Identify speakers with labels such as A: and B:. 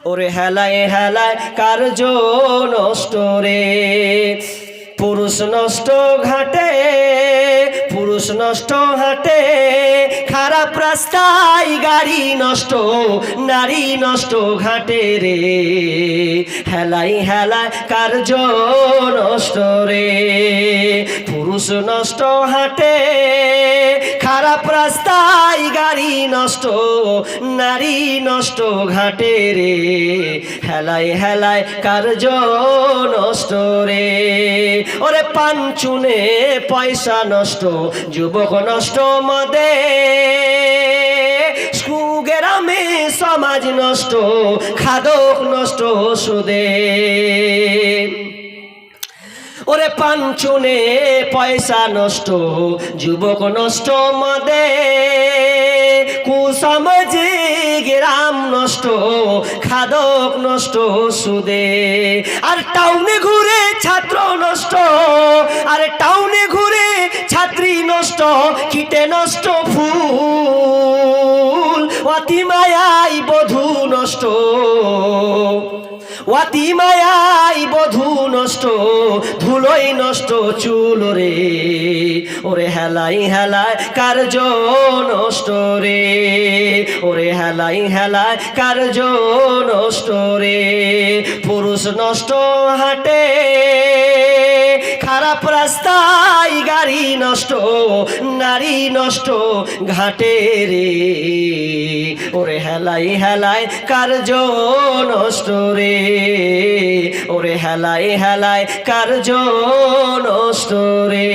A: ওরে হেলায় হেলায় কার্য নষ্ট রে, পুরুষ নষ্ট ঘাটে, পুরুষ নষ্ট হাটে, খারাপ রাস্তায় গাড়ি নষ্ট, নারী নষ্ট ঘাটে রে, হেলাই হেলায় কার্য নষ্ট রে, পুরুষ নষ্ট হাটে, খারাপ রাস্তায় গাড়ি নষ্ট, নারী নষ্ট ঘাটে রে, হেলায় হেলায় কার্য নষ্ট রে। ওরে পাঞ্চুনে পয়সা নষ্ট, যুবক নষ্ট মদে, গ্রামে সমাজ নষ্ট, খাদক নষ্ট সুদে। ওরে পাঞ্চুনে পয়সা নষ্ট, যুবক নষ্ট মদে, কুসমাজে গ্রাম নষ্ট, খাদক নষ্ট সুদে। আর টাউনে ঘুরে ছাত্র নষ্ট, আর টাউনে ঘুরে ছাত্রী নষ্ট, কিটে নষ্ট ফুল, অতি মায়াই বধূ নষ্ট, অতি মায়াই বধূ নষ্ট, ধুলোই নষ্ট চুল রে, ওরে হেলাই হেলায় কার্য নষ্ট রে, ওরে হেলাই হেলায় কার্য নষ্ট রে, পুরুষ নষ্ট হাটে, খারাপ রাস্তায় গাড়ি নষ্ট, নারী নষ্ট ঘাটে রে, ওরে হেলাই হেলায় কার্য নষ্ট রে, ওরে হেলায় হেলায় কার্য নষ্ট রে।